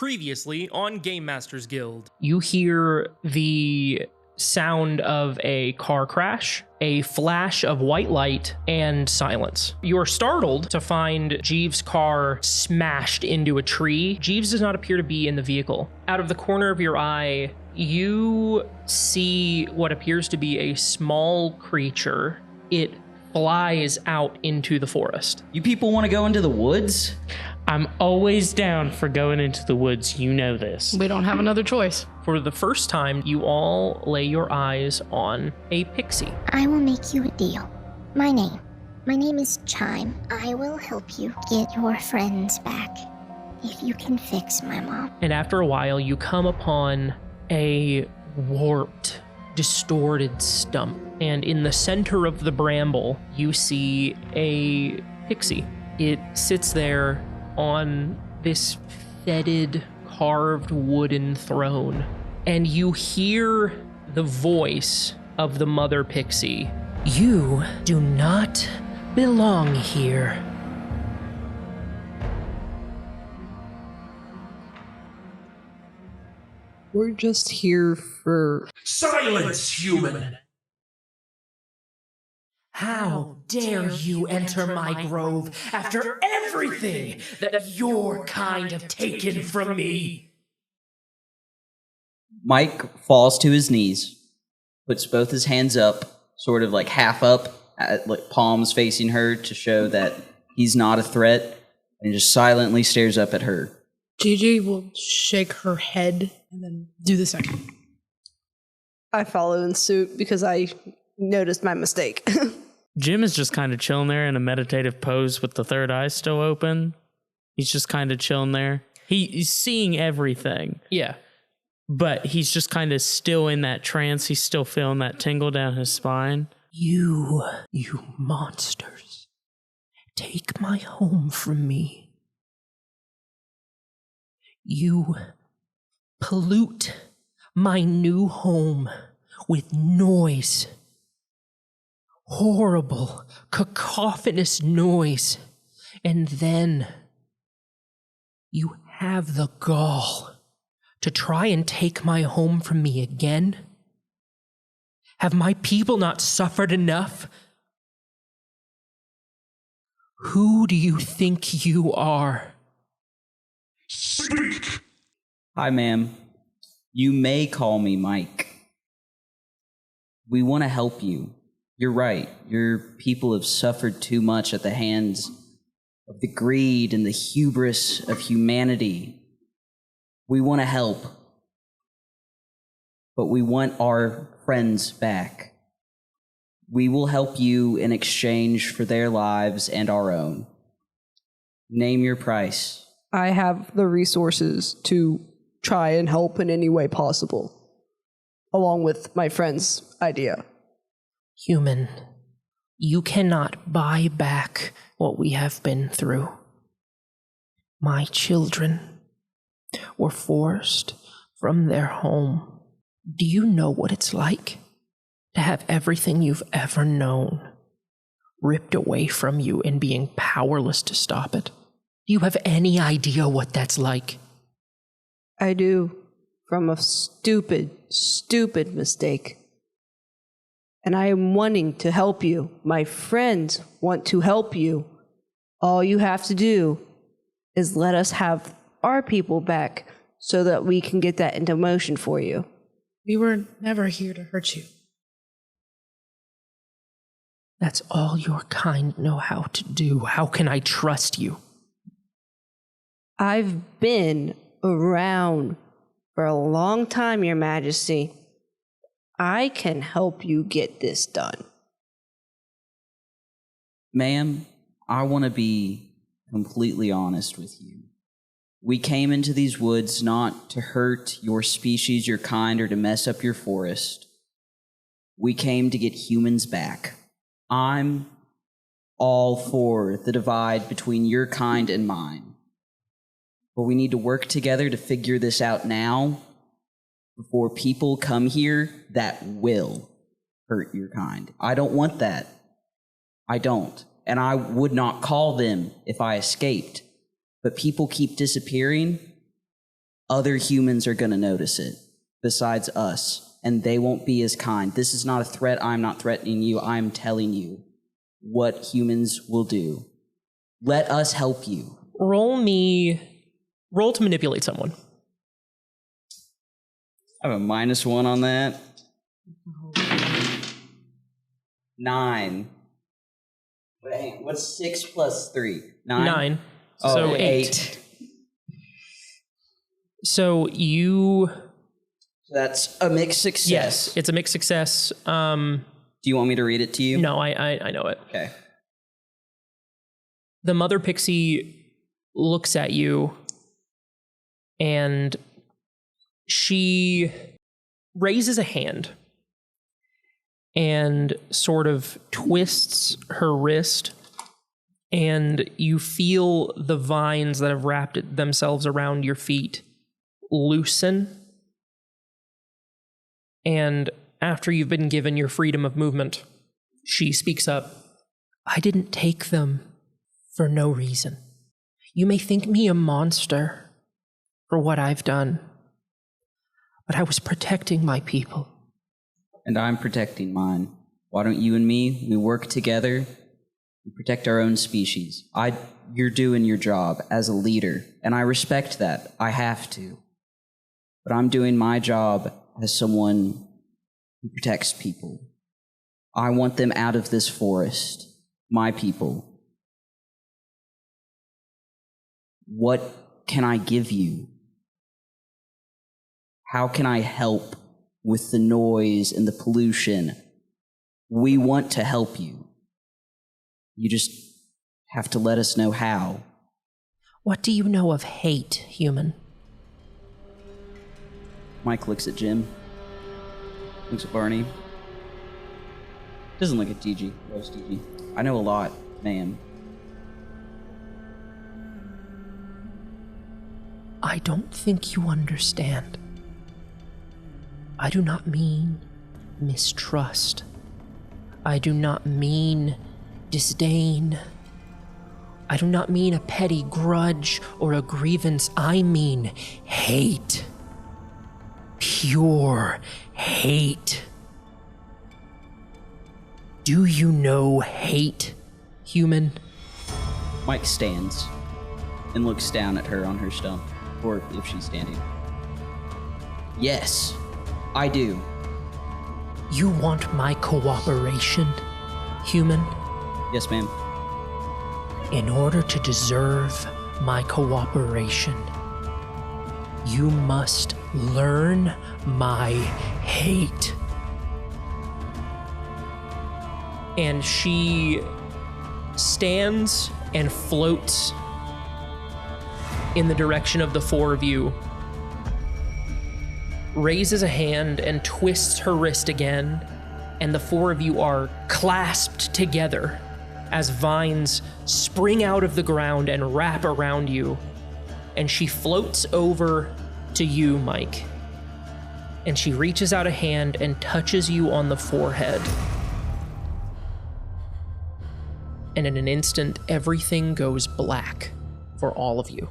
Previously on Game Masters Guild. You hear the sound of a car crash, a flash of white light, and silence. You are startled to find Jeeves' car smashed into a tree. Jeeves does not appear to be in the vehicle. Out of the corner of your eye, you see what appears to be a small creature. It flies out into the forest. You people want to go into the woods? I'm always down for going into the woods, you know this. We don't have another choice. For the first time, you all lay your eyes on a pixie. I will make you a deal. My name is Chime. I will help you get your friends back if you can fix my mom. And after a while, you come upon a warped, distorted stump. And in the center of the bramble, you see a pixie. It sits there on this fetid, carved wooden throne. And you hear the voice of the mother pixie. You do not belong here. We're just here for... Silence, human! How dare you enter my grove after everything that your kind have taken from me? Mike falls to his knees, puts both his hands up, sort of like half up, like palms facing her to show that he's not a threat, and just silently stares up at her. Gigi will shake her head and then do the second. I follow in suit because I noticed my mistake. Jim is just kind of chilling there in a meditative pose with the third eye still open. He's just kind of chilling there. He's seeing everything. Yeah. But he's just kind of still in that trance. He's still feeling that tingle down his spine. You monsters. Take my home from me. You pollute my new home with noise. Horrible, cacophonous noise. And then you have the gall to try and take my home from me again? Have my people not suffered enough? Who do you think you are? Speak! Hi, ma'am. You may call me Mike. We want to help you. You're right. Your people have suffered too much at the hands of the greed and the hubris of humanity. We want to help, but we want our friends back. We will help you in exchange for their lives and our own. Name your price. I have the resources to try and help in any way possible, along with my friend's idea. Human, you cannot buy back what we have been through. My children were forced from their home. Do you know what it's like to have everything you've ever known ripped away from you and being powerless to stop it? Do you have any idea what that's like? I do, from a stupid mistake. And I am wanting to help you. My friends want to help you. All you have to do is let us have our people back so that we can get that into motion for you. We were never here to hurt you. That's all your kind know how to do. How can I trust you? I've been around for a long time, Your Majesty. I can help you get this done. Ma'am, I want to be completely honest with you. We came into these woods not to hurt your species, your kind, or to mess up your forest. We came to get humans back. I'm all for the divide between your kind and mine. But we need to work together to figure this out now before people come here that will hurt your kind. I don't want that. I don't. And I would not call them if I escaped. But people keep disappearing, other humans are going to notice it besides us, and they won't be as kind. This is not a threat. I'm not threatening you. I'm telling you what humans will do. Let us help you. Roll to manipulate someone. I have a -1 on that. 9. Wait, what's 6 plus 3? 9? 9. Oh, So 8. So you... That's a mixed success. Yes, it's a mixed success. Do you want me to read it to you? No, I know it. Okay. The mother pixie looks at you and she raises a hand and sort of twists her wrist, and you feel the vines that have wrapped themselves around your feet loosen. And after you've been given your freedom of movement, she speaks up. I didn't take them for no reason. You may think me a monster for what I've done, but I was protecting my people. And I'm protecting mine. Why don't you and me, we work together, we protect our own species. You're doing your job as a leader, and I respect that. I have to. But I'm doing my job as someone who protects people. I want them out of this forest, my people. What can I give you? How can I help with the noise and the pollution? We want to help you. You just have to let us know how. What do you know of hate, human? Mike looks at Jim. Looks at Barney. Doesn't look at Gigi. Loves Gigi. I know a lot, ma'am. I don't think you understand. I do not mean mistrust. I do not mean disdain. I do not mean a petty grudge or a grievance. I mean hate. Pure hate. Do you know hate, human? Mike stands and looks down at her on her stump, or if she's standing. Yes, I do. You want my cooperation, human? Yes, ma'am. In order to deserve my cooperation, you must learn my hate. And she stands and floats in the direction of the four of you, raises a hand and twists her wrist again, and the four of you are clasped together as vines spring out of the ground and wrap around you. And she floats over to you, Mike, and she reaches out a hand and touches you on the forehead. And in an instant, everything goes black for all of you.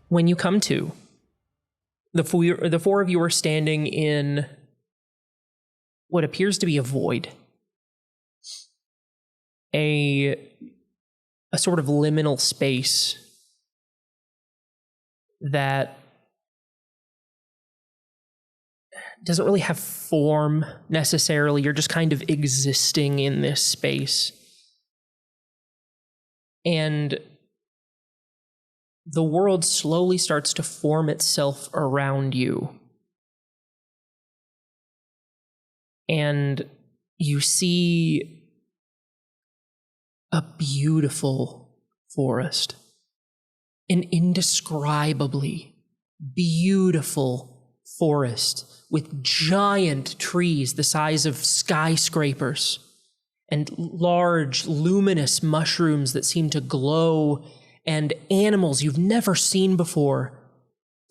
When you come to, the four of you are standing in what appears to be a void. A sort of liminal space that doesn't really have form necessarily. You're just kind of existing in this space. And the world slowly starts to form itself around you. And you see a beautiful forest. An indescribably beautiful forest with giant trees the size of skyscrapers and large luminous mushrooms that seem to glow, and animals you've never seen before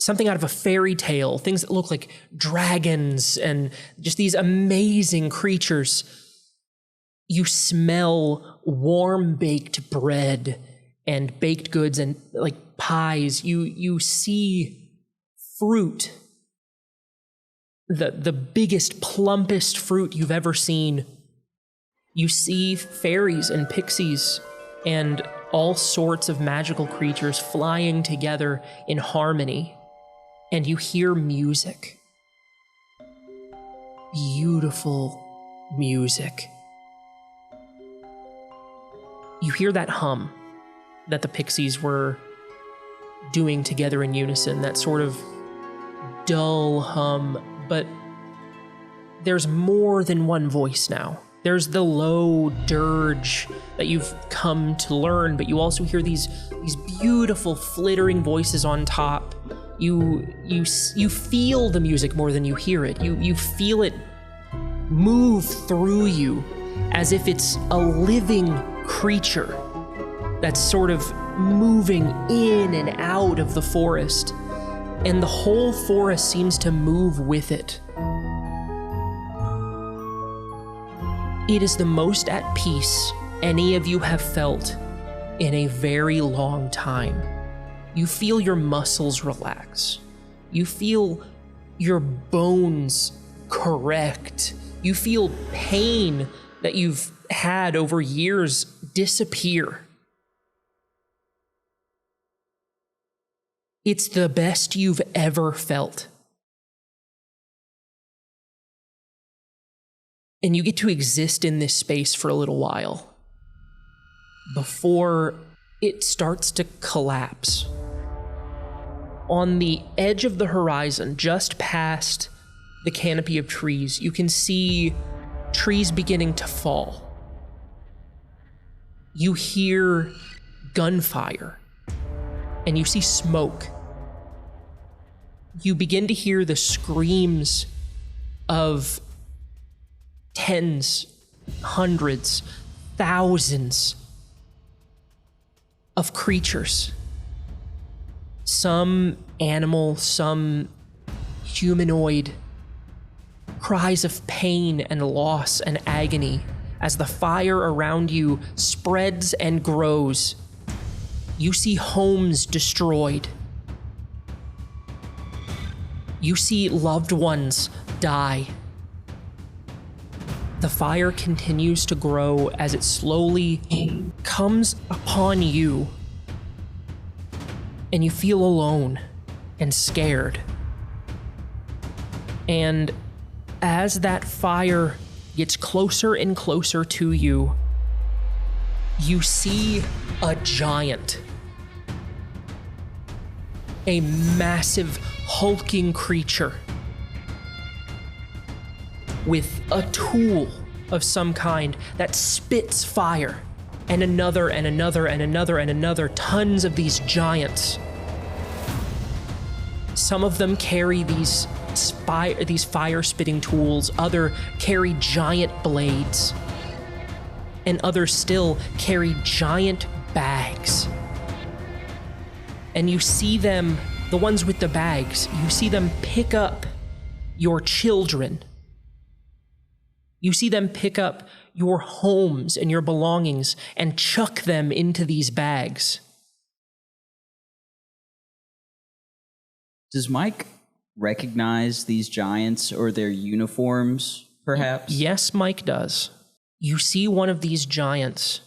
something out of a fairy tale, things that look like dragons and just these amazing creatures. You smell warm baked bread and baked goods and like pies. You see fruit, the biggest, plumpest fruit you've ever seen. You see fairies and pixies and all sorts of magical creatures flying together in harmony. And you hear music. Beautiful music. You hear that hum that the pixies were doing together in unison, that sort of dull hum, but there's more than one voice now. There's the low dirge that you've come to learn, but you also hear these beautiful flittering voices on top. You feel the music more than you hear it. You feel it move through you as if it's a living creature that's sort of moving in and out of the forest, and the whole forest seems to move with it. It is the most at peace any of you have felt in a very long time. You feel your muscles relax. You feel your bones correct. You feel pain that you've had over years disappear. It's the best you've ever felt. And you get to exist in this space for a little while before it starts to collapse. On the edge of the horizon, just past the canopy of trees, you can see trees beginning to fall. You hear gunfire, and you see smoke. You begin to hear the screams of tens, hundreds, thousands of creatures. Some animal, some humanoid. Cries of pain and loss and agony as the fire around you spreads and grows. You see homes destroyed. You see loved ones die. The fire continues to grow as it slowly comes upon you, and you feel alone and scared. And as that fire gets closer and closer to you, you see a giant. A massive, hulking creature with a tool of some kind that spits fire, and another and another and another and another, tons of these giants. Some of them carry these fire-spitting tools, other carry giant blades, and others still carry giant bags. And you see them, the ones with the bags, you see them pick up your children. You see them pick up your homes and your belongings and chuck them into these bags. Does Mike recognize these giants or their uniforms, perhaps? Yes, Mike does. You see one of these giants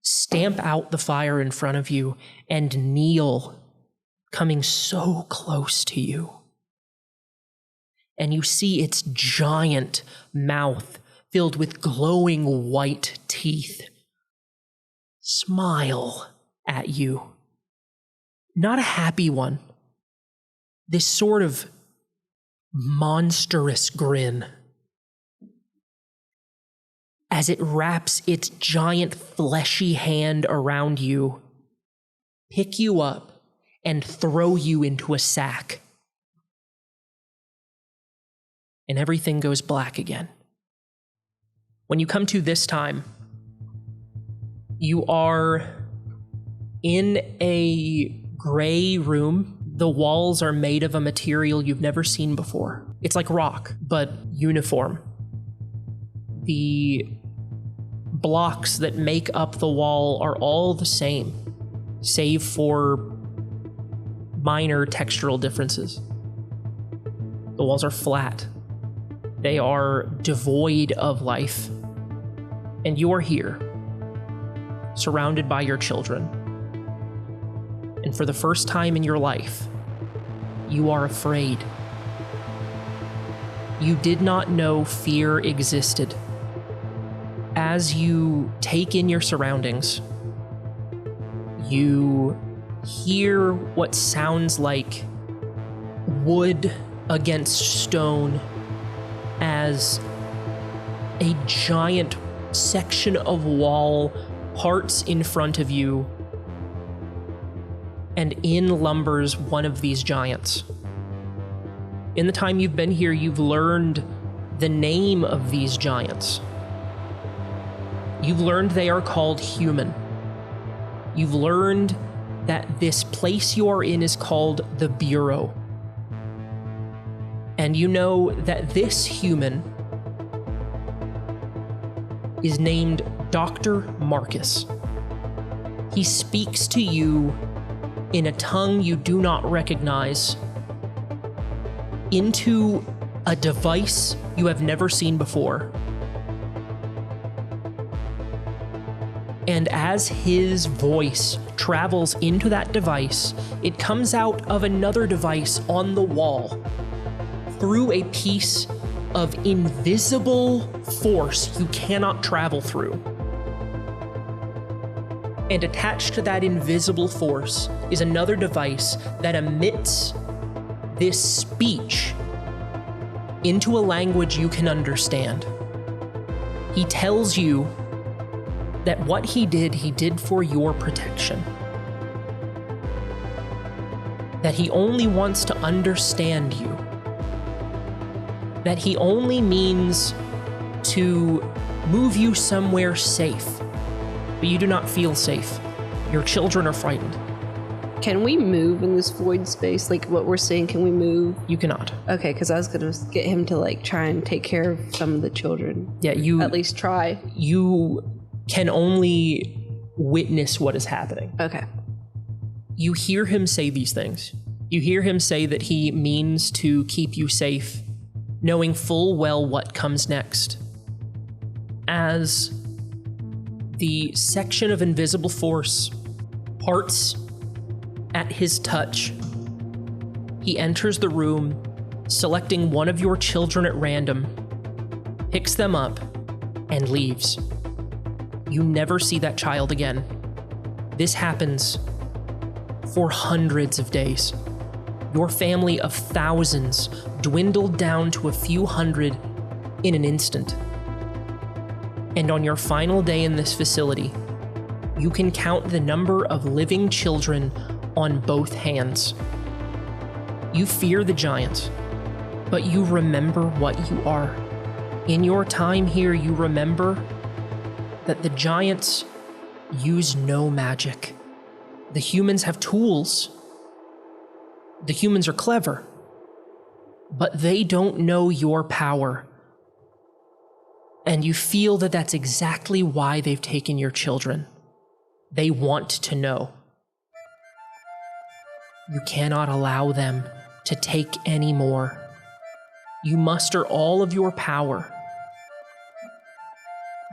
stamp out the fire in front of you and kneel, coming so close to you. And you see its giant mouth filled with glowing white teeth smile at you. Not a happy one. This sort of monstrous grin as it wraps its giant fleshy hand around you, pick you up, and throw you into a sack. And everything goes black again. When you come to this time, you are in a gray room. The walls are made of a material you've never seen before. It's like rock, but uniform. The blocks that make up the wall are all the same, save for minor textural differences. The walls are flat. They are devoid of life. And you are here, surrounded by your children. And for the first time in your life, you are afraid. You did not know fear existed. As you take in your surroundings, you hear what sounds like wood against stone as a giant section of wall parts in front of you, and in lumbers one of these giants. In the time you've been here, you've learned the name of these giants. You've learned they are called human. You've learned that this place you are in is called the Bureau. And you know that this human is named Dr. Marcus. He speaks to you in a tongue you do not recognize, into a device you have never seen before. And as his voice travels into that device, it comes out of another device on the wall through a piece of invisible force you cannot travel through. And attached to that invisible force is another device that emits this speech into a language you can understand. He tells you that what he did for your protection. That he only wants to understand you. That he only means to move you somewhere safe. But you do not feel safe. Your children are frightened. Can we move in this void space? Like what we're saying, can we move? You cannot. Okay, because I was going to get him to like try and take care of some of the children. Yeah, you... At least try. You can only witness what is happening. Okay. You hear him say these things. You hear him say that he means to keep you safe, knowing full well what comes next. As the section of invisible force parts at his touch, he enters the room, selecting one of your children at random, picks them up, and leaves. You never see that child again. This happens for hundreds of days. Your family of thousands dwindled down to a few hundred in an instant. And on your final day in this facility, you can count the number of living children on both hands. You fear the giants, but you remember what you are. In your time here, you remember that the giants use no magic. The humans have tools. The humans are clever, but they don't know your power. And you feel that that's exactly why they've taken your children. They want to know. You cannot allow them to take any more. You muster all of your power.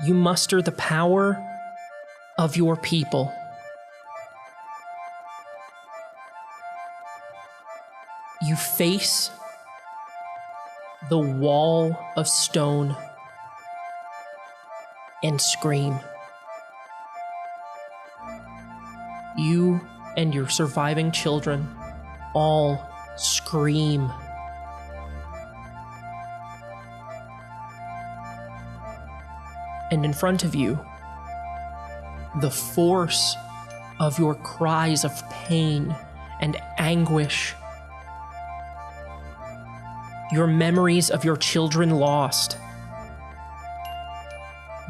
You muster the power of your people. You face the wall of stone and scream. You and your surviving children all scream. And in front of you, the force of your cries of pain and anguish, your memories of your children lost,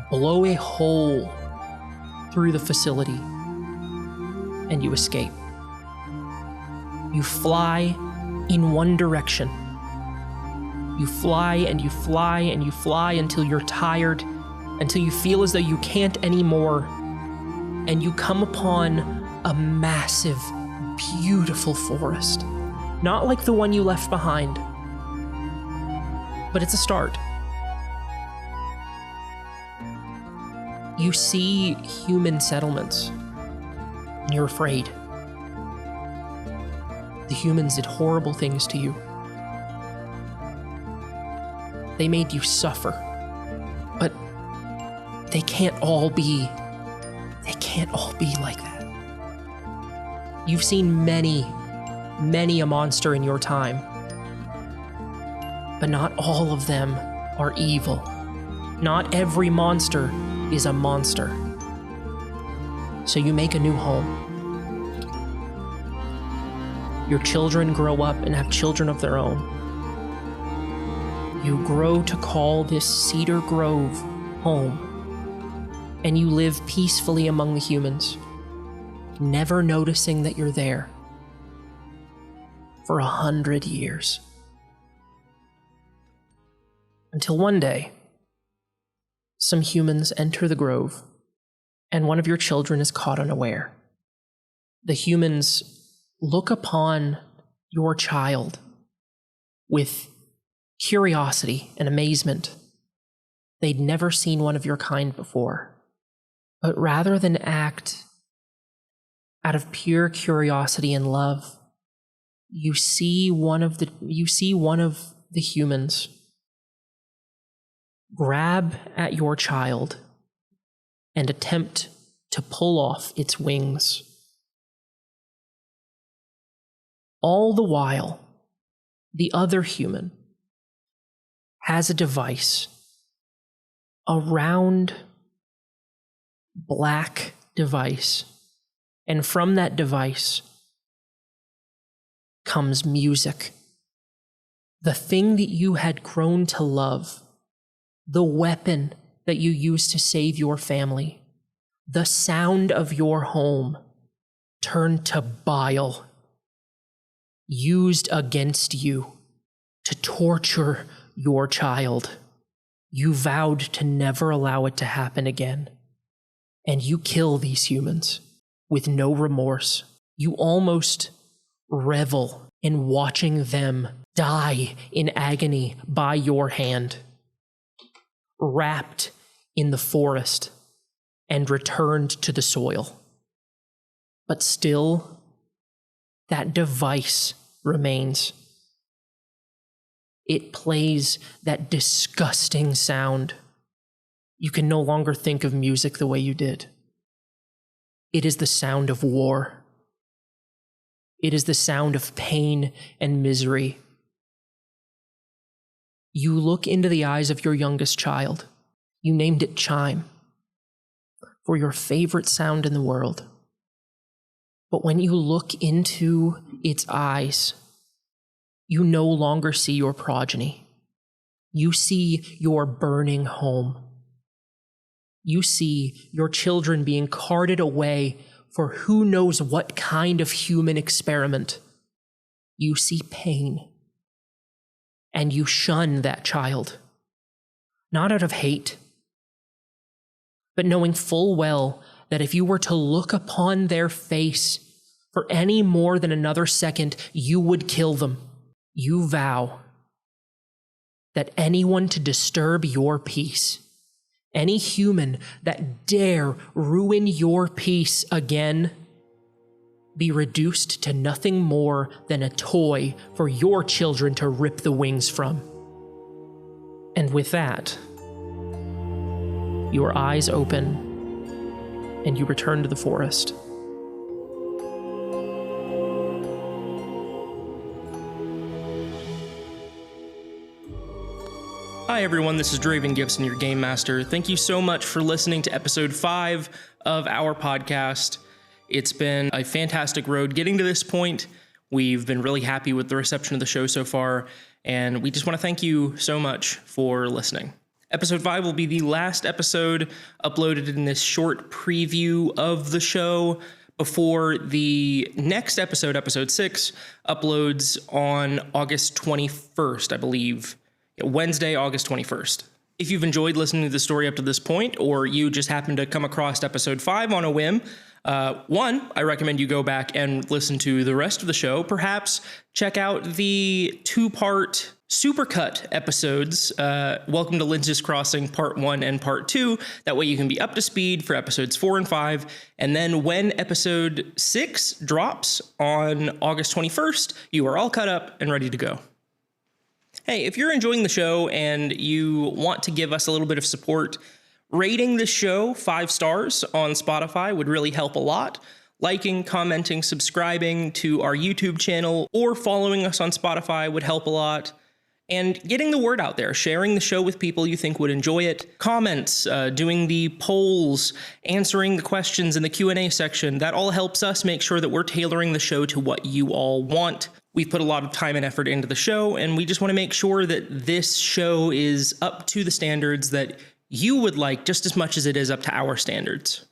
blow a hole through the facility, and you escape. You fly in one direction. You fly and you fly and you fly until you're tired, until you feel as though you can't anymore, and you come upon a massive, beautiful forest. Not like the one you left behind, but it's a start. You see human settlements, and you're afraid. The humans did horrible things to you. They made you suffer. But they can't all be like that. You've seen many a monster in your time. But not all of them are evil. Not every monster is a monster. So you make a new home. Your children grow up and have children of their own. You grow to call this Cedar Grove home. And you live peacefully among the humans, never noticing that you're there for 100 years. Until one day, some humans enter the grove, and one of your children is caught unaware. The humans look upon your child with curiosity and amazement. They'd never seen one of your kind before. But rather than act out of pure curiosity and love, you see one of the humans grab at your child and attempt to pull off its wings. All the while, the other human has a device, a round, black device, and from that device comes music. The thing that you had grown to love, the weapon that you used to save your family, the sound of your home turned to bile, used against you to torture your child. You vowed to never allow it to happen again. And you kill these humans with no remorse. You almost revel in watching them die in agony by your hand, wrapped in the forest and returned to the soil. But still, that device remains. It plays that disgusting sound. You can no longer think of music the way you did. It is the sound of war. It is the sound of pain and misery. You look into the eyes of your youngest child. You named it Chime, for your favorite sound in the world. But when you look into its eyes, you no longer see your progeny. You see your burning home. You see your children being carted away for who knows what kind of human experiment. You see pain, and you shun that child, not out of hate, but knowing full well that if you were to look upon their face for any more than another second, you would kill them. You vow that anyone to disturb your peace, any human that dare ruin your peace again, be reduced to nothing more than a toy for your children to rip the wings from. And with that, your eyes open and you return to the forest. Hi everyone, this is Draven Gibson, your Game Master. Thank you so much for listening to episode 5 of our podcast. It's been a fantastic road getting to this point. We've been really happy with the reception of the show so far, and we just want to thank you so much for listening. Episode 5 will be the last episode uploaded in this short preview of the show before the next episode, episode 6, uploads on August 21st, I believe. Wednesday, August 21st. If you've enjoyed listening to the story up to this point, or you just happened to come across episode 5 on a whim, one, I recommend you go back and listen to the rest of the show. Perhaps check out the 2-part supercut episodes, Welcome to Lynch's Crossing Part 1 and Part 2. That way you can be up to speed for episodes 4 and 5. And then when episode 6 drops on August 21st, you are all cut up and ready to go. Hey, if you're enjoying the show and you want to give us a little bit of support, rating the show 5 stars on Spotify would really help a lot. Liking, commenting, subscribing to our YouTube channel, or following us on Spotify would help a lot. And getting the word out there, sharing the show with people you think would enjoy it. Comments, doing the polls, answering the questions in the Q&A section. That all helps us make sure that we're tailoring the show to what you all want. We've put a lot of time and effort into the show, and we just want to make sure that this show is up to the standards that you would like just as much as it is up to our standards.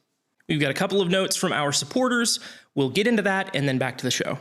We've got a couple of notes from our supporters. We'll get into that and then back to the show.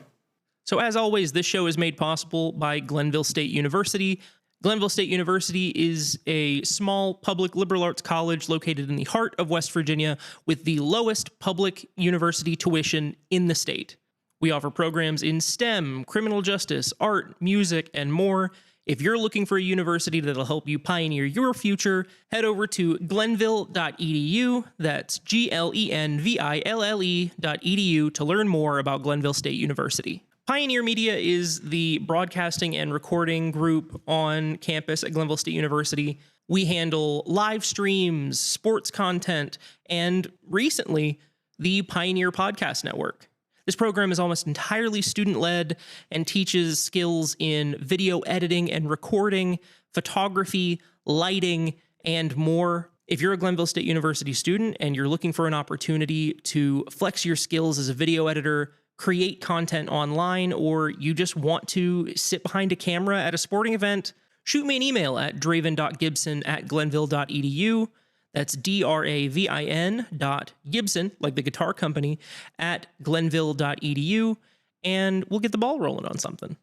So as always, this show is made possible by Glenville State University. Glenville State University is a small public liberal arts college located in the heart of West Virginia with the lowest public university tuition in the state. We offer programs in STEM, criminal justice, art, music, and more. If you're looking for a university that'll help you pioneer your future, head over to glenville.edu. That's GLENVILLE.edu to learn more about Glenville State University. Pioneer Media is the broadcasting and recording group on campus at Glenville State University. We handle live streams, sports content, and recently, the Pioneer Podcast Network. This program is almost entirely student-led and teaches skills in video editing and recording, photography, lighting, and more. If you're a Glenville State University student and you're looking for an opportunity to flex your skills as a video editor, create content online, or you just want to sit behind a camera at a sporting event, shoot me an email at draven.gibson@glenville.edu. That's DRAVIN.Gibson, like the guitar company, at glenville.edu, and we'll get the ball rolling on something.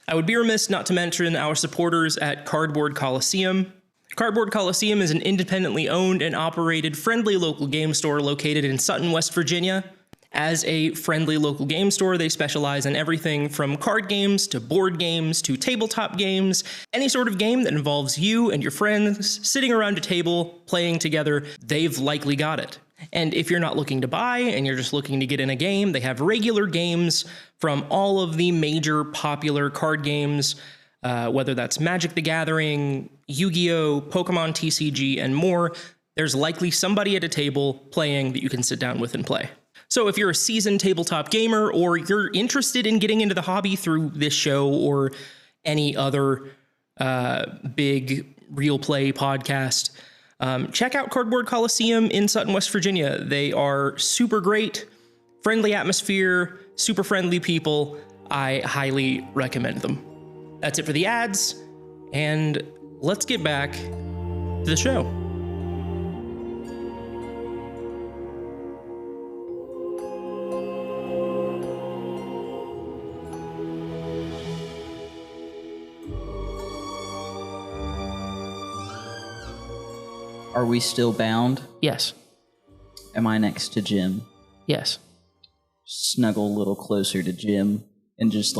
I would be remiss not to mention our supporters at Cardboard Coliseum. Cardboard Coliseum is an independently owned and operated friendly local game store located in Sutton, West Virginia. As a friendly local game store, they specialize in everything from card games to board games to tabletop games. Any sort of game that involves you and your friends sitting around a table playing together, they've likely got it. And if you're not looking to buy and you're just looking to get in a game, they have regular games from all of the major popular card games, whether that's Magic the Gathering, Yu-Gi-Oh!, Pokemon TCG, and more. There's likely somebody at a table playing that you can sit down with and play. So if you're a seasoned tabletop gamer or you're interested in getting into the hobby through this show or any other big real play podcast, check out Cardboard Coliseum in Sutton, West Virginia. They are super great, friendly atmosphere, super friendly people. I highly recommend them. That's it for the ads, and let's get back to the show. Are we still bound? Yes. Am I next to Jim? Yes. Snuggle a little closer to Jim and just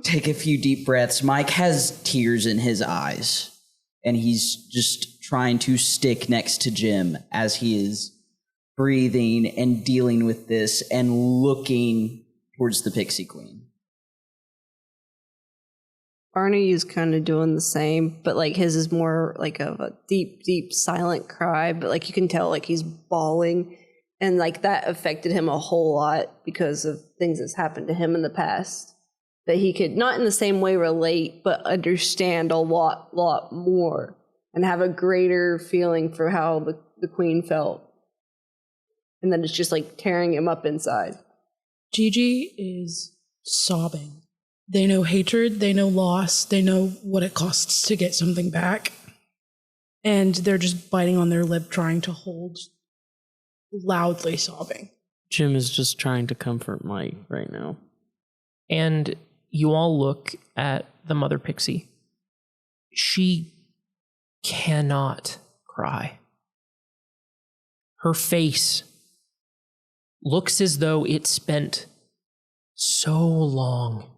take a few deep breaths. Mike has tears in his eyes, and he's just trying to stick next to Jim as he is breathing and dealing with this and looking towards the Pixie Queen. Barney is kind of doing the same, but his is more of a deep, deep, silent cry. But you can tell he's bawling, and that affected him a whole lot because of things that's happened to him in the past. That he could not in the same way relate, but understand a lot more and have a greater feeling for how the queen felt. And then it's just tearing him up inside. Gigi is sobbing. They know hatred, they know loss, they know what it costs to get something back. And they're just biting on their lip, trying to hold loudly sobbing. Jim is just trying to comfort Mike right now. And you all look at the mother pixie. She cannot cry. Her face looks as though it spent so long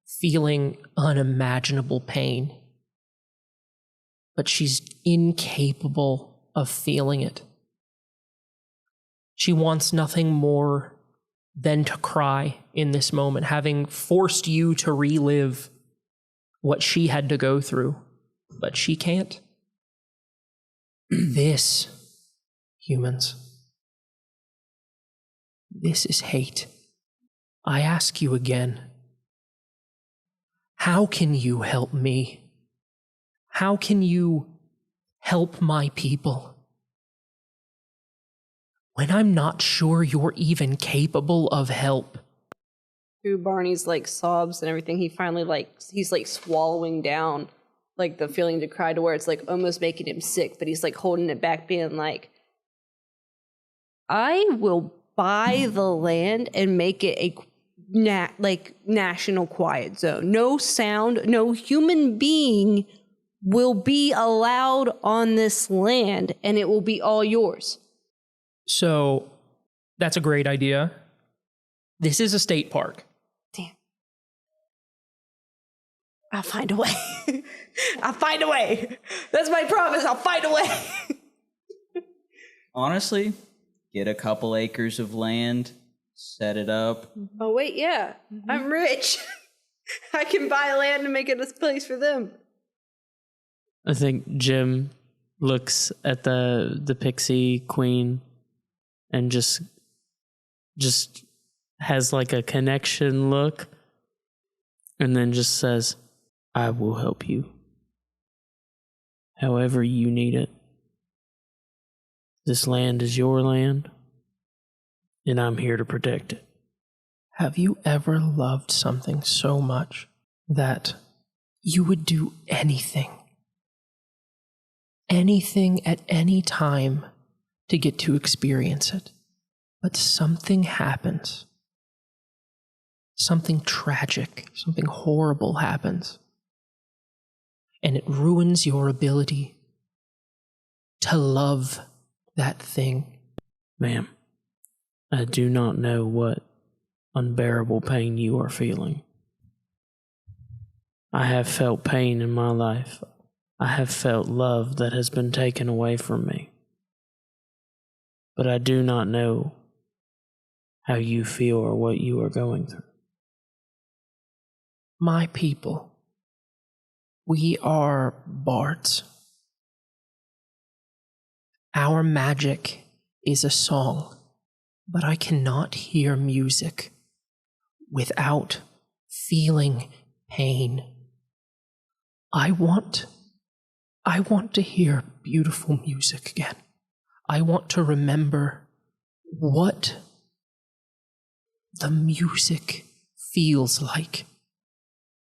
feeling unimaginable pain, but she's incapable of feeling it. She wants nothing more than to cry in this moment, having forced you to relive what she had to go through, but she can't. This, humans, this is hate. I ask you again, how can you help me? How can you help my people when I'm not sure you're even capable of help? Through Barney's like sobs and everything, he finally he's like swallowing down like the feeling to cry to where it's like almost making him sick, but he's like holding it back, being like, I will buy the land and make it a national quiet zone. No sound, no human being will be allowed on this land, and it will be all yours. So, that's a great idea. This is a state park. Damn. I'll find a way. I'll find a way. That's my promise. I'll find a way. Honestly, get a couple acres of land, set it up. Oh, wait, yeah. I'm rich. I can buy land and make it a place for them. I think Jim looks at the pixie queen and just has like a connection look, and then just says, I will help you however you need it. This land is your land, and I'm here to protect it. Have you ever loved something so much that you would do anything at any time to get to experience it, but something happens? Something tragic, something horrible happens, and it ruins your ability to love that thing. Ma'am, I do not know what unbearable pain you are feeling. I have felt pain in my life. I have felt love that has been taken away from me. But I do not know how you feel or what you are going through. My people, we are bards. Our magic is a song, but I cannot hear music without feeling pain. I want to hear beautiful music again. I want to remember what the music feels like,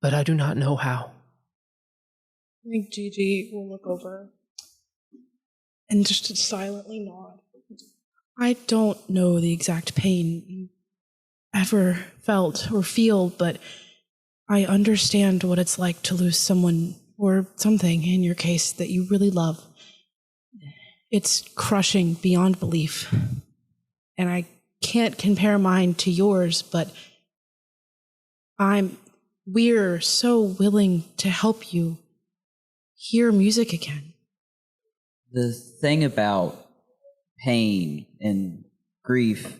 but I do not know how. I think Gigi will look over and just silently nod. I don't know the exact pain you ever felt or feel, but I understand what it's like to lose someone or something, in your case, that you really love. It's crushing beyond belief. And I can't compare mine to yours, but we're so willing to help you hear music again. The thing about pain and grief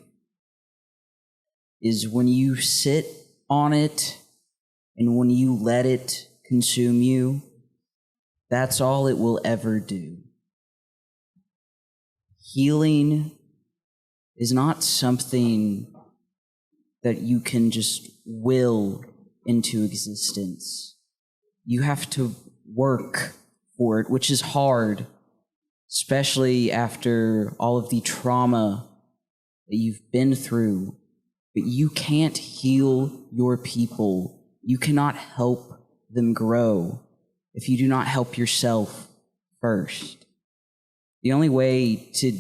is when you sit on it and when you let it consume you, that's all it will ever do. Healing is not something that you can just will into existence. You have to work for it, which is hard, especially after all of the trauma that you've been through. But you can't heal your people. You cannot help them grow if you do not help yourself first. The only way to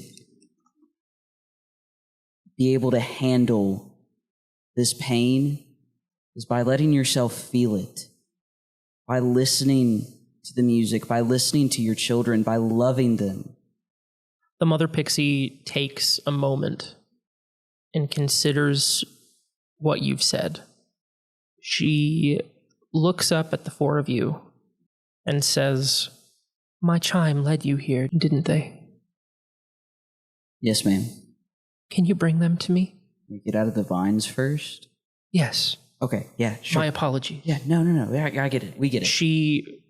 be able to handle this pain is by letting yourself feel it, by listening to the music, by listening to your children, by loving them. The mother pixie takes a moment and considers what you've said. She looks up at the four of you and says, "My chime led you here, didn't they? Yes, ma'am. Can you bring them to me?" We get out of the vines first? Yes. Okay, yeah, sure. My apologies. Yeah, no. I get it. We get it. She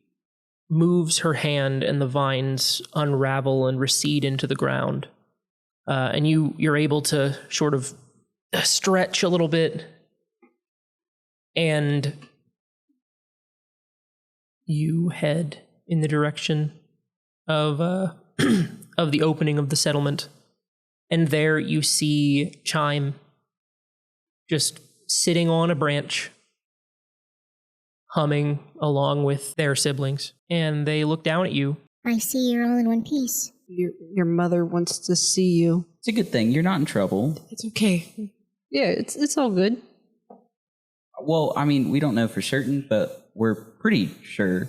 moves her hand and the vines unravel and recede into the ground. And you're able to sort of stretch a little bit, and you head in the direction of of the opening of the settlement. And there you see Chime just sitting on a branch, humming along with their siblings. And they look down at you. I see you're all in one piece. Your mother wants to see you. It's a good thing. You're not in trouble. It's okay. Yeah, it's all good. Well, I mean, we don't know for certain, but we're pretty sure.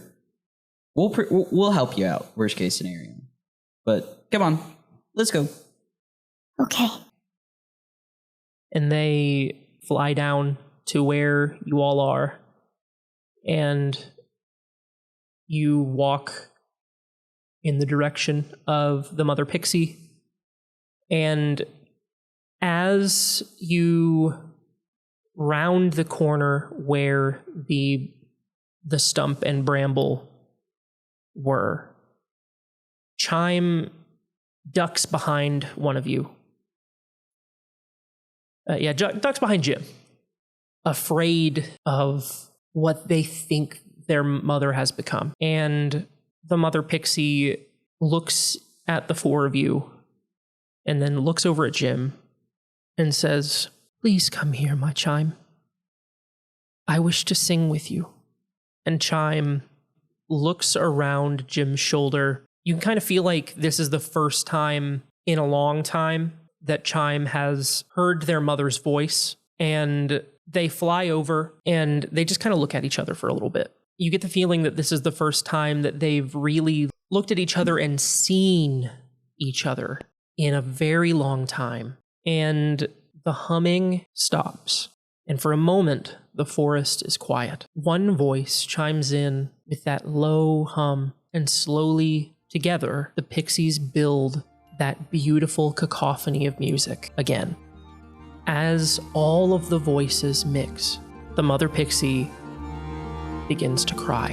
We'll help you out, worst case scenario. But come on, let's go. Okay. And they fly down to where you all are. And you walk in the direction of the mother pixie. And as you round the corner where the stump and bramble were, Chime ducks behind one of you. Ducks behind Jim, afraid of what they think their mother has become. And the mother pixie looks at the four of you and then looks over at Jim and says, "Please come here, my Chime. I wish to sing with you." And Chime looks around Jim's shoulder. You can kind of feel like this is the first time in a long time that Chime has heard their mother's voice. And they fly over and they just kind of look at each other for a little bit. You get the feeling that this is the first time that they've really looked at each other and seen each other in a very long time. And the humming stops. And for a moment, the forest is quiet. One voice chimes in with that low hum, and slowly, together, the pixies build that beautiful cacophony of music again. As all of the voices mix, the mother pixie begins to cry.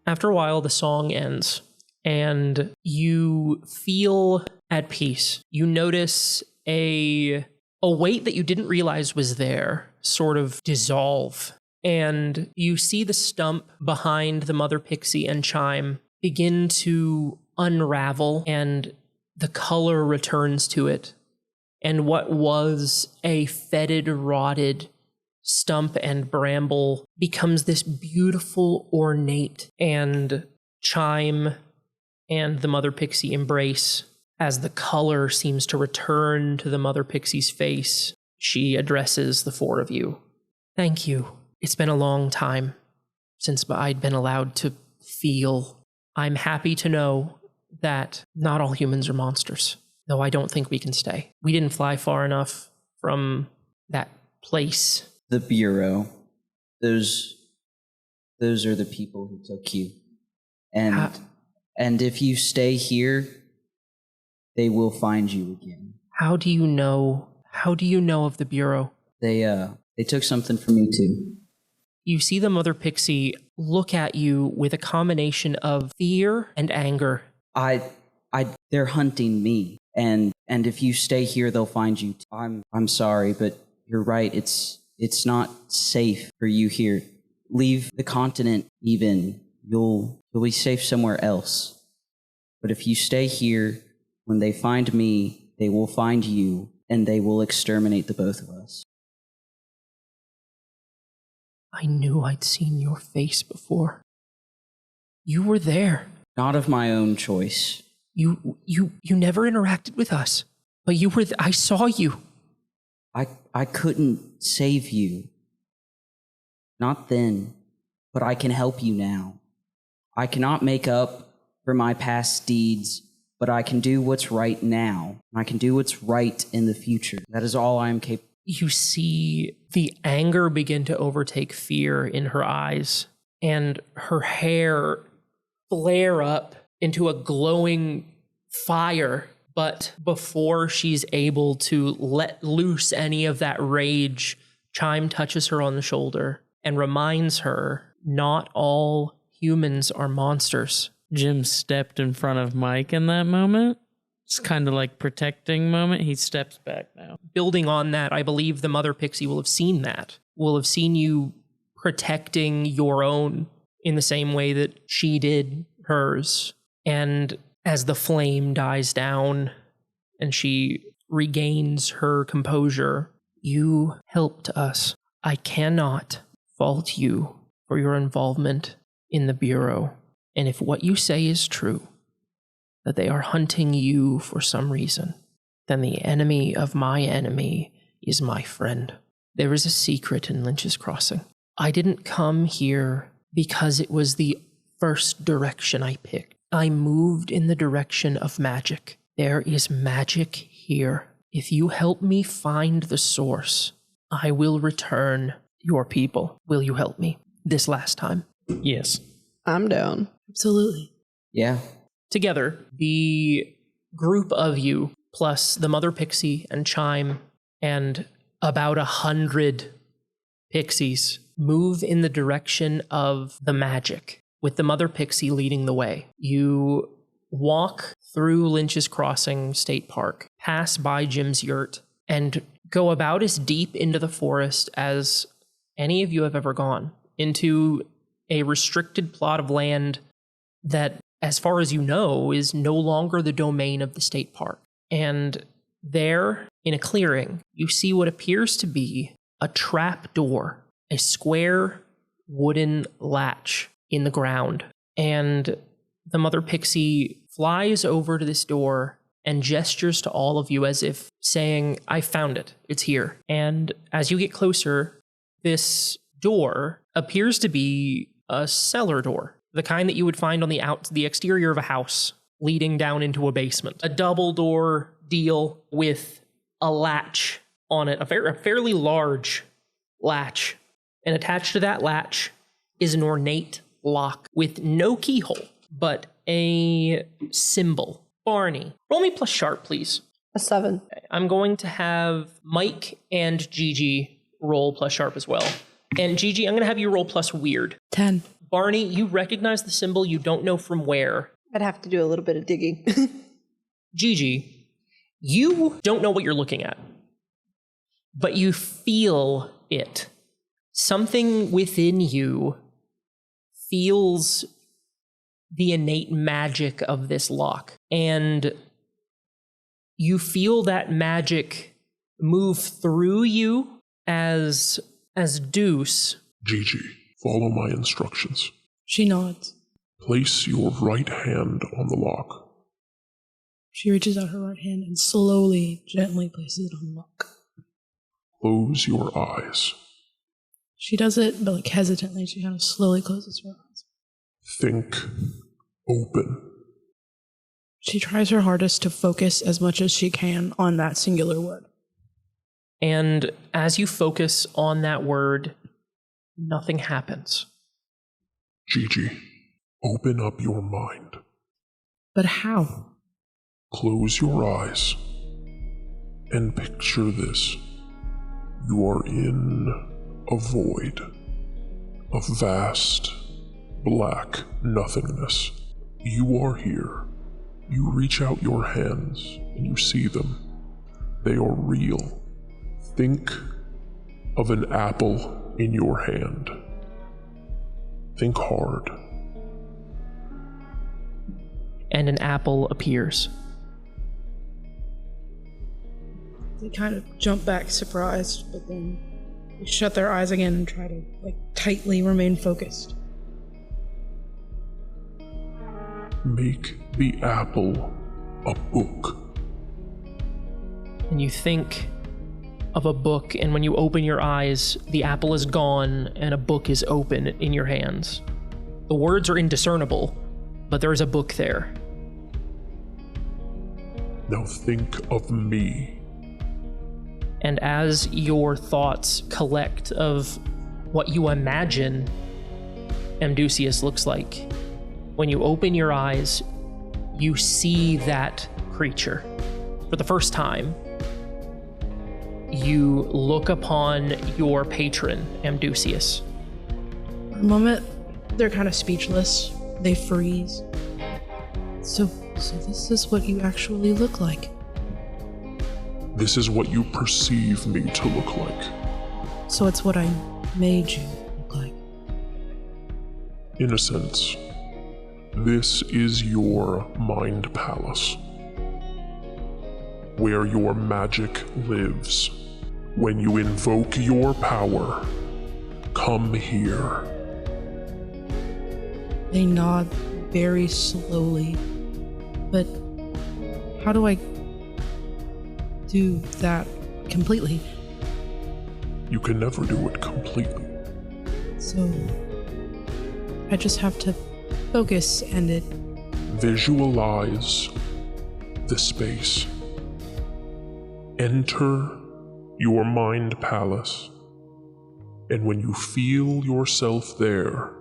After a while, the song ends, and you feel at peace. You notice a weight that you didn't realize was there sort of dissolve. And you see the stump behind the mother pixie and Chime begin to unravel, and the color returns to it. And what was a fetid, rotted stump and bramble becomes this beautiful, ornate, and Chime and the mother pixie embrace. As the color seems to return to the mother pixie's face, she addresses the four of you. "Thank you. It's been a long time since I'd been allowed to feel. I'm happy to know that not all humans are monsters, though I don't think we can stay. We didn't fly far enough from that place." The Bureau. Those are the people who took you. And if you stay here, they will find you again. How do you know of the Bureau? They took something from me too. You see the mother pixie look at you with a combination of fear and anger. They're hunting me. And if you stay here, they'll find you. I'm sorry, but you're right. It's not safe for you here. Leave the continent even. You'll be safe somewhere else. But if you stay here, when they find me, they will find you, and they will exterminate the both of us. I knew I'd seen your face before. You were there. Not of my own choice. You never interacted with us, but you were. I saw you. I couldn't save you. Not then, but I can help you now. I cannot make up for my past deeds, but I can do what's right now. I can do what's right in the future. That is all I am capable. You see the anger begin to overtake fear in her eyes, and her hair flare up into a glowing fire. But before she's able to let loose any of that rage, Chime touches her on the shoulder and reminds her not all humans are monsters. Jim stepped in front of Mike in that moment. It's kind of like protecting moment. He steps back now. Building on that, I believe the Mother Pixie will have seen that. Will have seen you protecting your own in the same way that she did hers. And as the flame dies down and she regains her composure, you helped us. I cannot fault you for your involvement in the Bureau. And if what you say is true, that they are hunting you for some reason, then the enemy of my enemy is my friend. There is a secret in Lynch's Crossing. I didn't come here because it was the first direction I picked. I moved in the direction of magic. There is magic here. If you help me find the source, I will return your people. Will you help me this last time? Yes. I'm down. Absolutely. Yeah. Together, the group of you, plus the Mother Pixie and Chime, and about 100 pixies, move in the direction of the magic, with the Mother Pixie leading the way. You walk through Lynch's Crossing State Park, pass by Jim's yurt, and go about as deep into the forest as any of you have ever gone, into a restricted plot of land that, as far as you know, is no longer the domain of the state park. And there, in a clearing, you see what appears to be a trap door, a square wooden latch in the ground. And the Mother Pixie flies over to this door and gestures to all of you as if saying, I found it, it's here. And as you get closer, this door appears to be a cellar door, the kind that you would find on the exterior of a house leading down into a basement. A double door deal with a latch on it, a fairly large latch. And attached to that latch is an ornate lock with no keyhole, but a symbol. Barney, roll me plus sharp, please. A 7. I'm going to have Mike and Gigi roll plus sharp as well. And Gigi, I'm going to have you roll plus weird. 10. Barney, you recognize the symbol, you don't know from where. I'd have to do a little bit of digging. Gigi, you don't know what you're looking at, but you feel it. Something within you feels the innate magic of this lock, and you feel that magic move through you as Deuce. Gigi, follow my instructions. She nods. Place your right hand on the lock. She reaches out her right hand and slowly, gently places it on the lock. Close your eyes. She does it, but like hesitantly. She kind of slowly closes her eyes. Think open. She tries her hardest to focus as much as she can on that singular word. And as you focus on that word, nothing happens. Gigi, open up your mind. But how? Close your eyes and picture this. You are in a void, a vast, black nothingness. You are here. You reach out your hands and you see them. They are real. Think of an apple in your hand. Think hard. And an apple appears. They kind of jump back surprised, but then shut their eyes again and try to tightly remain focused. Make the apple a book. And you think of a book, and when you open your eyes, the apple is gone and a book is open in your hands. The words are indiscernible, but there is a book there. Now think of me. And as your thoughts collect of what you imagine Amdusius looks like, when you open your eyes, you see that creature for the first time. You look upon your patron, Amdusius. For a moment, they're kind of speechless. They freeze. So this is what you actually look like. This is what you perceive me to look like. So it's what I made you look like. In a sense, this is your mind palace, where your magic lives. When you invoke your power, come here. They nod very slowly. But how do I do that completely? You can never do it completely. So I just have to focus and it... Visualize the space. Enter your mind palace, and when you feel yourself there,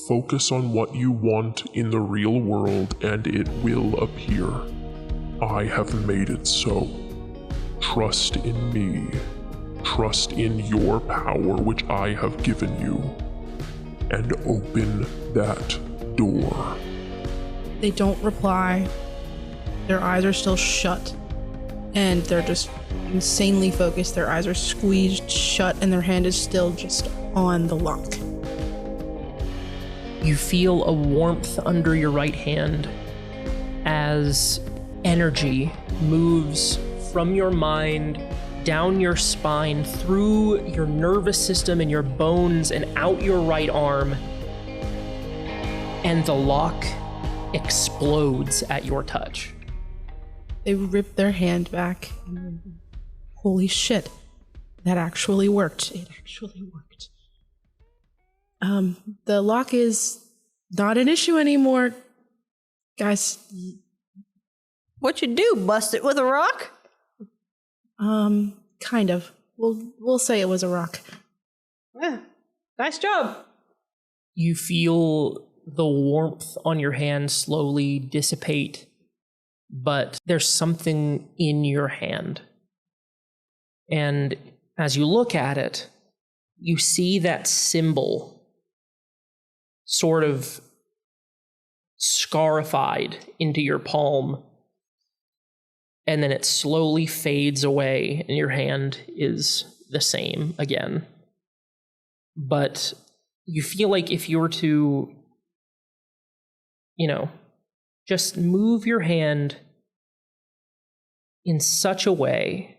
focus on what you want in the real world and it will appear. I have made it so. Trust in me. Trust in your power which I have given you. And open that door. They don't reply. Their eyes are still shut. And they're just insanely focused. Their eyes are squeezed shut and their hand is still just on the lock. You feel a warmth under your right hand as energy moves from your mind down your spine, through your nervous system and your bones and out your right arm. And the lock explodes at your touch. They rip their hand back. Holy shit. That actually worked. It actually worked. The lock is not an issue anymore. Guys. What you do? Bust it with a rock? Kind of. We'll say it was a rock. Yeah. Nice job. You feel the warmth on your hand slowly dissipate, but there's something in your hand. And as you look at it, you see that symbol sort of scarified into your palm, and then it slowly fades away and your hand is the same again. But you feel like if you were to, just move your hand in such a way,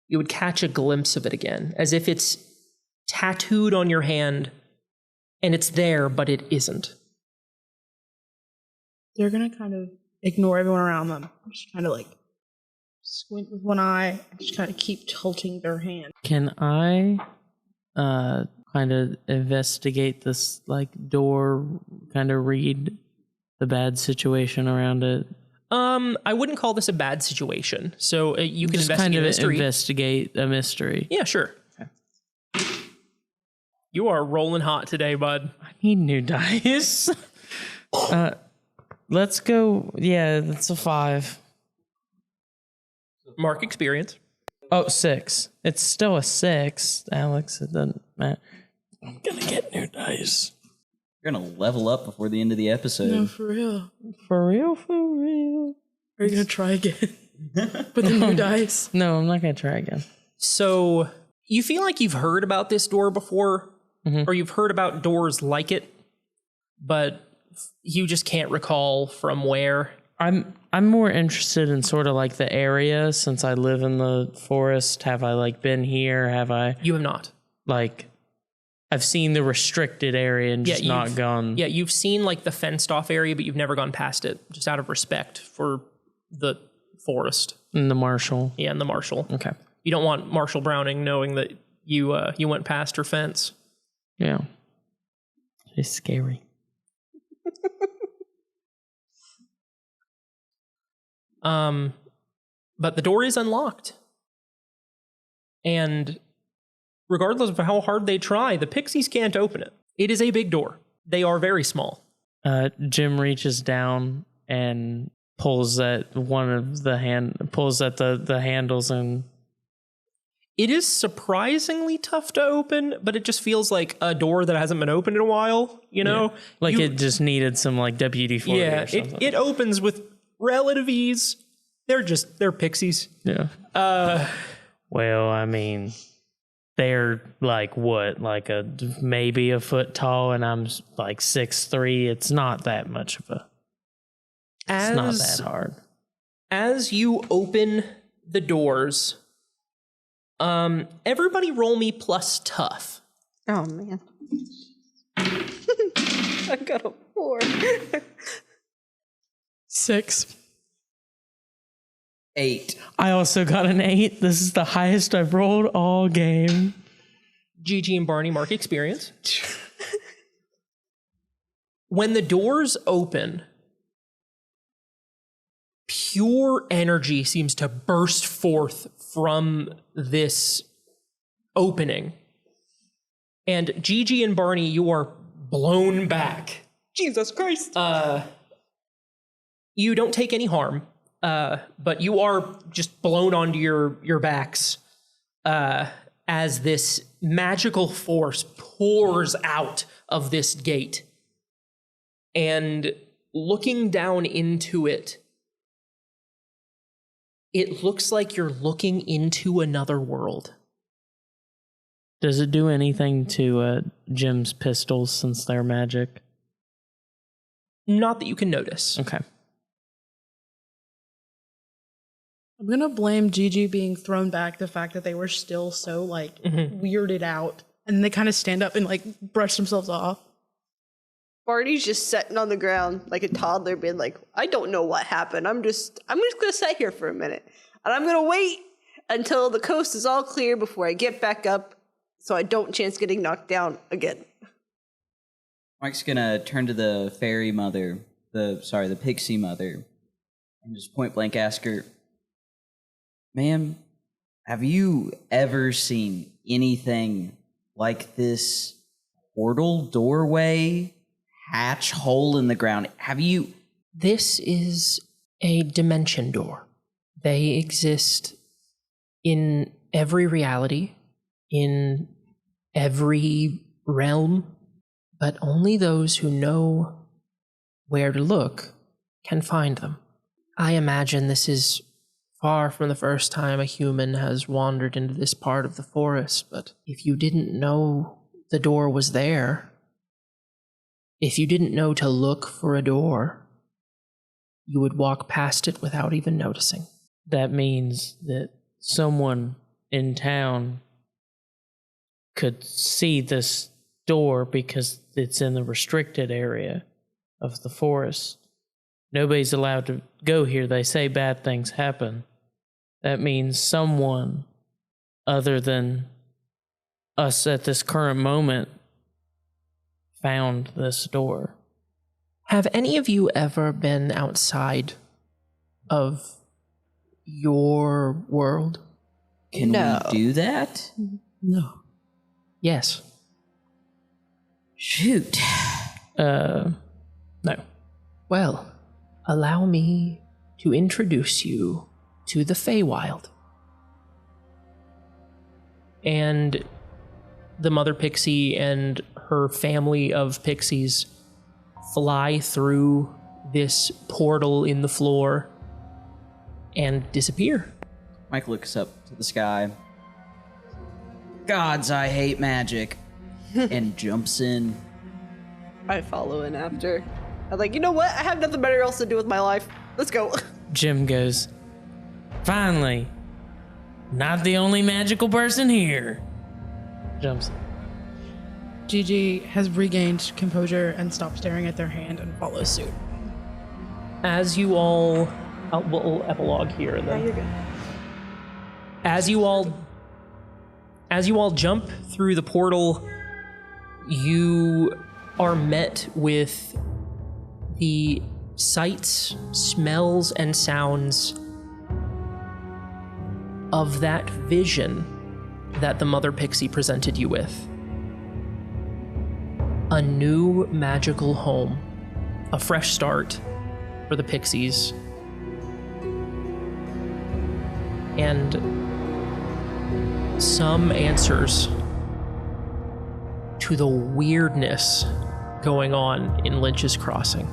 you would catch a glimpse of it again, as if it's tattooed on your hand and it's there, but it isn't. They're gonna kind of ignore everyone around them. Just kind of squint with one eye and just kind of keep tilting their hand. Can I kind of investigate this door, kind of read the bad situation around it? I wouldn't call this a bad situation. So you can Just investigate kind of a mystery. investigate a mystery. Yeah, sure. Okay. You are rolling hot today, bud. I need new dice. Let's go. Yeah, that's a 5. Mark experience. Oh, 6. It's still a 6, Alex. It doesn't matter. I'm gonna get new dice. You're gonna level up before the end of the episode. No, for real. For real, for real. Are you gonna try again with the new dice? No, I'm not gonna try again. So you feel like you've heard about this door before, or you've heard about doors like it, but you just can't recall from where. I'm more interested in sort of like the area since I live in the forest. Have I like been here? Have I? You have not. Like, I've seen the restricted area and just not gone. Yeah, you've seen like the fenced off area, but you've never gone past it, just out of respect for the forest. In the marshal. Yeah, and the marshal. Okay. You don't want Marshal Browning knowing that you went past her fence. Yeah. It's scary. But the door is unlocked. And regardless of how hard they try, the pixies can't open it. It is a big door. They are very small. Jim reaches down and pulls at the handles, and it is surprisingly tough to open, but it just feels like a door that hasn't been opened in a while, you know? Yeah. Like it just needed some like WD-40 yeah, or something. it opens with relative ease. They're pixies. Yeah. Well, I mean, they're like what? Like maybe a foot tall, and I'm like 6'3". It's not that much of a. It's not that hard. As you open the doors, everybody roll me plus tough. Oh, man. I got a 4. 6. 8. I also got an 8. This is the highest I've rolled all game. Gigi and Barney mark experience. When the doors open, pure energy seems to burst forth from this opening. And Gigi and Barney, you are blown back. Jesus Christ. You don't take any harm, but you are just blown onto your backs as this magical force pours out of this gate. And looking down into it, it looks like you're looking into another world. Does it do anything to Jim's pistols since they're magic? Not that you can notice. Okay. I'm gonna blame Gigi being thrown back the fact that they were still so like weirded out, and they kind of stand up and like brush themselves off. Barney's just sitting on the ground like a toddler, being like, I don't know what happened. I'm just gonna sit here for a minute, and I'm gonna wait until the coast is all clear before I get back up, so I don't chance getting knocked down again. Mike's gonna turn to the fairy mother, the pixie mother, and just point blank ask her, ma'am, have you ever seen anything like this portal, doorway, hatch, hole in the ground? Have you? This is a dimension door. They exist in every reality, in every realm, but only those who know where to look can find them. I imagine this is far from the first time a human has wandered into this part of the forest, but if you didn't know the door was there, if you didn't know to look for a door, you would walk past it without even noticing. That means that someone in town could see this door because it's in the restricted area of the forest. Nobody's allowed to go here. They say bad things happen. That means someone other than us at this current moment found this door. Have any of you ever been outside of your world? Can No. we do that? No. Yes. Shoot. No. Well, allow me to introduce you to the Feywild. And the mother pixie and her family of pixies fly through this portal in the floor and disappear. Mike looks up to the sky. Gods, I hate magic. And jumps in. I follow in after. I'm like, you know what? I have nothing better else to do with my life. Let's go. Jim goes, finally, not the only magical person here. Jumps. Gigi has regained composure and stopped staring at their hand and follows suit. As you all, we'll epilogue here. And then. Yeah, you're good. As you all jump through the portal, you are met with the sights, smells, and sounds of that vision that the Mother Pixie presented you with. A new magical home, a fresh start for the Pixies, and some answers to the weirdness going on in Lynch's Crossing.